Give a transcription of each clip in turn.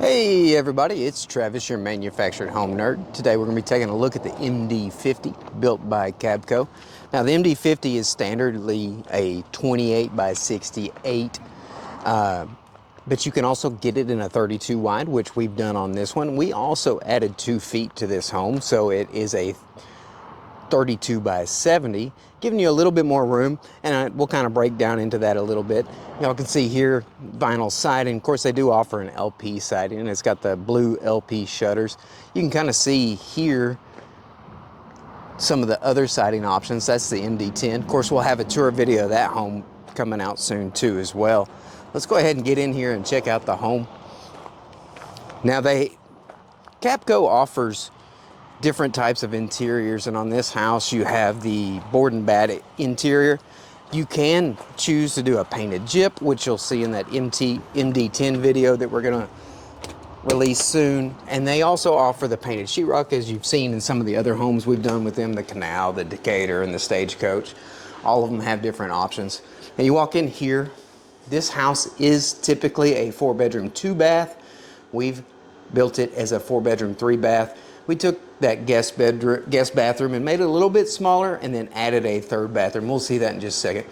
Hey everybody, it's Travis, your manufactured home nerd. Today we're going to be taking a look at the MD50 built by Kabco. Now the MD50 is standardly a 28 by 68, but you can also get it in a 32 wide, which we've done on this one. We also added 2 feet to this home, so it is a 32 by 70, giving you a little bit more room, and we'll kind of break down into that a little bit. Y'all can see here vinyl siding. Of course, they do offer an LP siding, and it's got the blue LP shutters. You can kind of see here some of the other siding options. That's the MD10. Of course, we'll have a tour video of that home coming out soon too as well. Let's go ahead and get in here and check out the home. Now Kabco offers different types of interiors, and on this house you have the board and bat interior. You can choose to do a painted gyp, which you'll see in that MD10 video that we're going to release soon, and they also offer the painted sheetrock, as you've seen in some of the other homes we've done with them, the Canal, the Decatur, and the Stagecoach. All of them have different options. And you walk in here, this house is typically a 4-bedroom 2-bath. We've built it as a 4-bedroom 3-bath. We took that guest bathroom and made it a little bit smaller and then added a 3rd bathroom. We'll see that in just a second.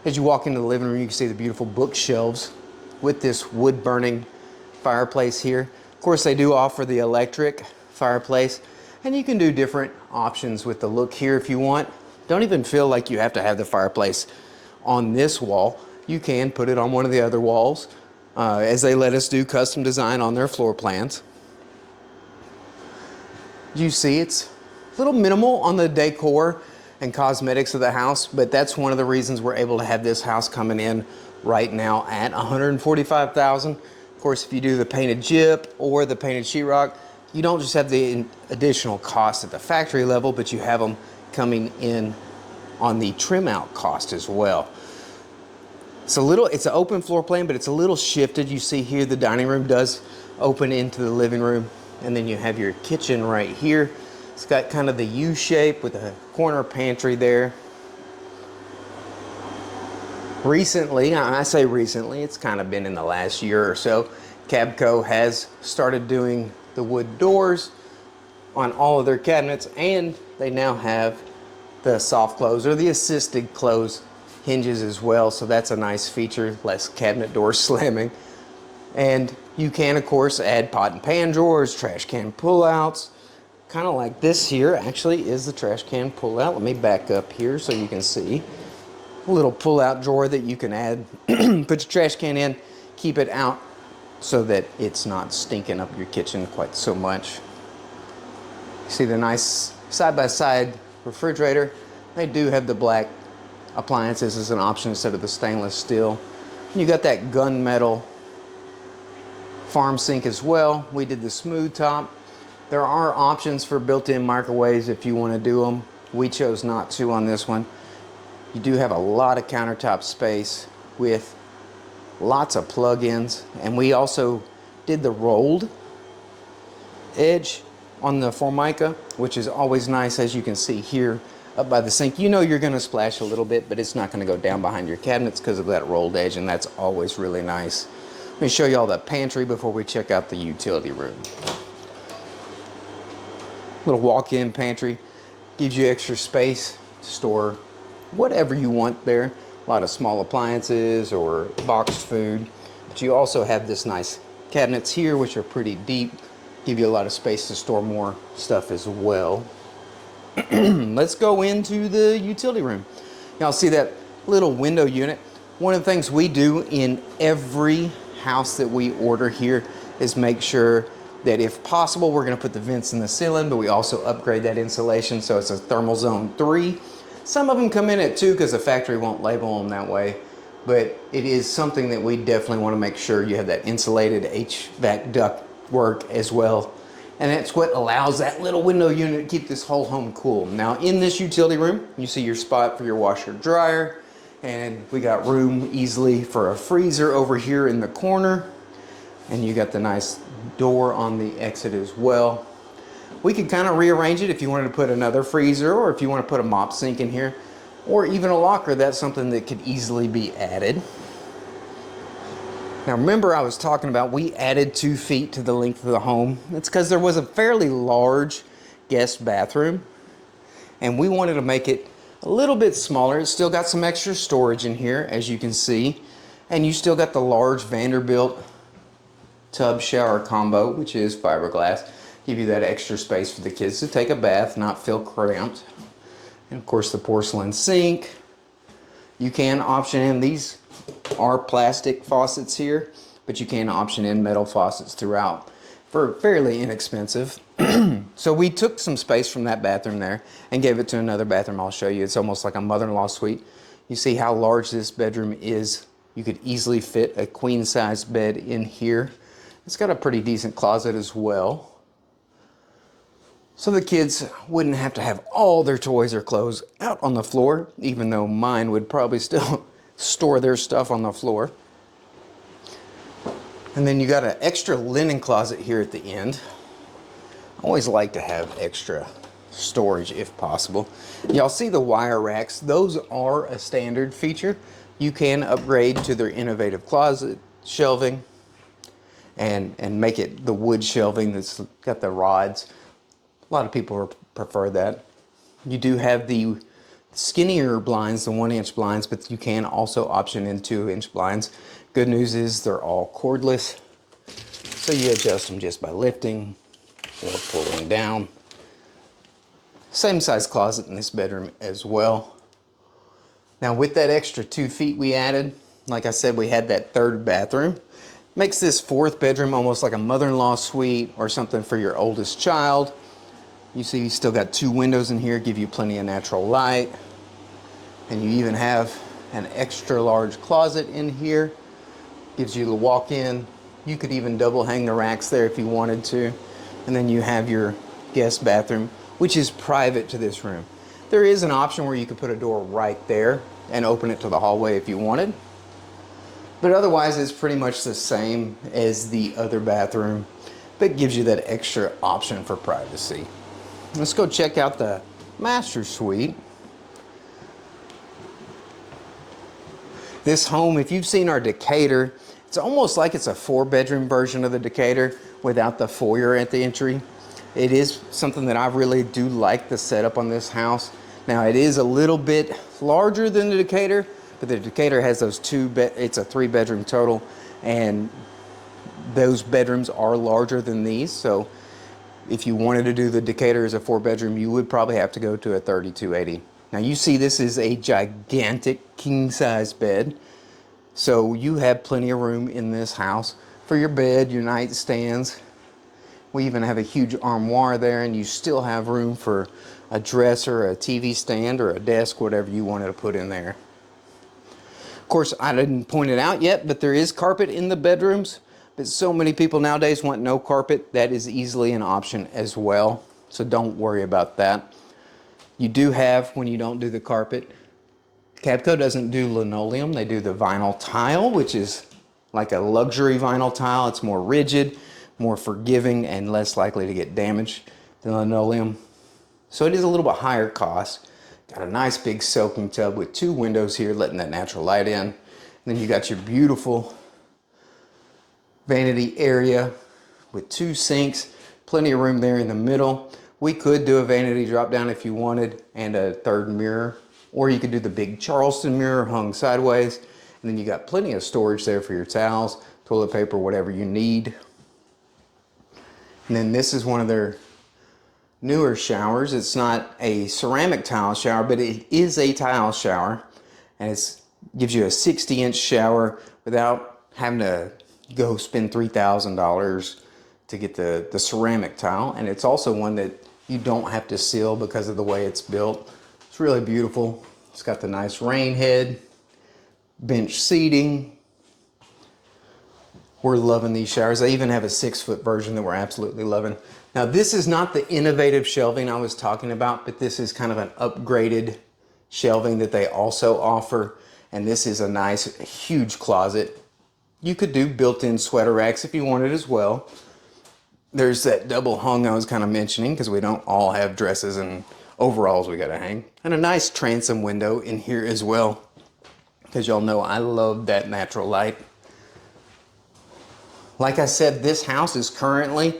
As you walk into the living room, you can see the beautiful bookshelves with this wood burning fireplace here. Of course, they do offer the electric fireplace, and you can do different options with the look here if you want. Don't even feel like you have to have the fireplace on this wall. You can put it on one of the other walls, as they let us do custom design on their floor plans. You see it's a little minimal on the decor and cosmetics of the house, but that's one of the reasons we're able to have this house coming in right now at $145,000. Of course, if you do the painted gyp or the painted sheetrock, you don't just have the additional cost at the factory level, but you have them coming in on the trim out cost as well. It's an open floor plan, but it's a little shifted. You see here the dining room does open into the living room. And then you have your kitchen right here. It's got kind of the U shape with a corner pantry there. Recently, I say recently, it's kind of been in the last year or so, Kabco has started doing the wood doors on all of their cabinets, and they now have the soft close or the assisted close hinges as well. So that's a nice feature, less cabinet door slamming. And you can, of course, add pot and pan drawers, trash can pullouts, kind of like this here actually is the trash can pullout. Let me back up here so you can see. A little pullout drawer that you can add, put your trash can in, keep it out so that it's not stinking up your kitchen quite so much. See the nice side-by-side refrigerator. They do have the black appliances as an option instead of the stainless steel. You got that gunmetal farm sink as well. We did the smooth top. There are options for built-in microwaves if you want to do them. We chose not to on this one. You do have a lot of countertop space with lots of plug-ins, and we also did the rolled edge on the Formica, which is always nice. As you can see here up by the sink, you know you're going to splash a little bit, but it's not going to go down behind your cabinets because of that rolled edge, and that's always really nice. Let me show you all the pantry before we check out the utility room. Little walk-in pantry gives you extra space to store whatever you want there. A lot of small appliances or boxed food. But you also have this nice cabinets here, which are pretty deep. Give you a lot of space to store more stuff as well. Let's go into the utility room. Y'all see that little window unit? One of the things we do in every house that we order here is make sure that if possible we're going to put the vents in the ceiling, but we also upgrade that insulation so it's a thermal zone 3. Some of them come in at 2 because the factory won't label them that way, but it is something that we definitely want to make sure you have that insulated HVAC duct work as well, and that's what allows that little window unit to keep this whole home cool. Now in this utility room you see your spot for your washer dryer, and we got room easily for a freezer over here in the corner, and you got the nice door on the exit as well. We could kind of rearrange it if you wanted to put another freezer, or if you want to put a mop sink in here, or even a locker. That's something that could easily be added. Now remember I was talking about we added 2 feet to the length of the home. That's because there was a fairly large guest bathroom and we wanted to make it a little bit smaller. It's still got some extra storage in here, as you can see, and you still got the large Vanderbilt tub shower combo, which is fiberglass. Give you that extra space for the kids to take a bath, not feel cramped. And of course the porcelain sink. You can option in, these are plastic faucets here, but you can option in metal faucets throughout for fairly inexpensive. So we took some space from that bathroom there and gave it to another bathroom. I'll show you. It's almost like a mother-in-law suite. You see how large this bedroom is. You could easily fit a queen-size bed in here. It's got a pretty decent closet as well, so the kids wouldn't have to have all their toys or clothes out on the floor, even though mine would probably still store their stuff on the floor. And then you got an extra linen closet here at the end. I always like to have extra storage if possible. Y'all see the wire racks? Those are a standard feature. You can upgrade to their innovative closet shelving and make it the wood shelving that's got the rods. A lot of people prefer that. You do have the skinnier blinds, the 1-inch blinds, but you can also option in 2-inch blinds. Good news is they're all cordless, so you adjust them just by lifting or pulling down. Same size closet in this bedroom as well. Now with that extra 2 feet we added, like I said, we had that third bathroom. Makes this fourth bedroom almost like a mother-in-law suite or something for your oldest child. You see you still got 2 windows in here, give you plenty of natural light. And you even have an extra large closet in here. Gives you the walk-in. You could even double hang the racks there if you wanted to. And then you have your guest bathroom, which is private to this room. There is an option where you could put a door right there and open it to the hallway if you wanted. But otherwise it's pretty much the same as the other bathroom, but gives you that extra option for privacy. Let's go check out the master suite. This home, if you've seen our Decatur, it's almost like it's a 4-bedroom version of the Decatur without the foyer at the entry. It is something that I really do like the setup on this house. Now it is a little bit larger than the Decatur, but the Decatur has those it's a 3-bedroom total, and those bedrooms are larger than these. So if you wanted to do the Decatur as a 4-bedroom, you would probably have to go to a 3280. Now you see this is a gigantic king-size bed. So you have plenty of room in this house for your bed, your nightstands. We even have a huge armoire there, and you still have room for a dresser, a TV stand, or a desk, whatever you wanted to put in there. Of course, I didn't point it out yet, but there is carpet in the bedrooms. But so many people nowadays want no carpet. That is easily an option as well. So don't worry about that. You do have, when you don't do the carpet, Kabco doesn't do linoleum. They do the vinyl tile, which is like a luxury vinyl tile. It's more rigid, more forgiving, and less likely to get damaged than linoleum. So it is a little bit higher cost. Got a nice big soaking tub with 2 windows here, letting that natural light in. And then you got your beautiful vanity area with 2 sinks, plenty of room there in the middle. We could do a vanity drop down if you wanted, and a 3rd mirror, or you could do the big Charleston mirror hung sideways. And then you got plenty of storage there for your towels, toilet paper, whatever you need. And then this is one of their newer showers. It's not a ceramic tile shower, but it is a tile shower, and it gives you a 60-inch shower without having to go spend $3,000 to get the ceramic tile. And it's also one that you don't have to seal because of the way it's built. It's really beautiful. It's got the nice rain head, bench seating. We're loving these showers. They even have a 6-foot version that we're absolutely loving. Now this is not the innovative shelving I was talking about, but this is kind of an upgraded shelving that they also offer. And this is a nice, huge closet. You could do built-in sweater racks if you wanted as well. There's that double hung I was kind of mentioning, because we don't all have dresses and overalls we gotta hang. And a nice transom window in here as well, because y'all know I love that natural light. Like I said, this house is currently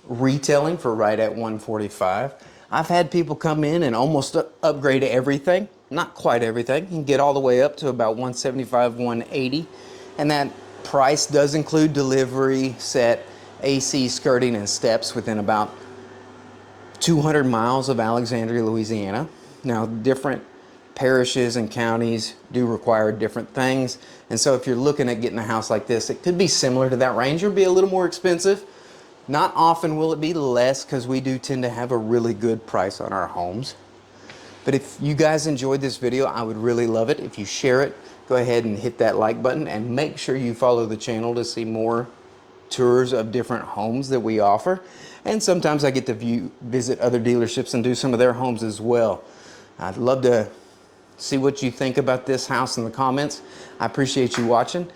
retailing for right at $145,000. I've had people come in and almost upgrade everything, not quite everything, and get all the way up to about $175,000, $180,000. And that price does include delivery, set, AC, skirting, and steps within about 200 miles of Alexandria, Louisiana. Now, different parishes and counties do require different things. And so if you're looking at getting a house like this, it could be similar to that range or be a little more expensive. Not often will it be less, because we do tend to have a really good price on our homes. But if you guys enjoyed this video, I would really love it if you share it. Go ahead and hit that like button, and make sure you follow the channel to see more tours of different homes that we offer. And sometimes I get to visit other dealerships and do some of their homes as well. I'd love to see what you think about this house in the comments. I appreciate you watching.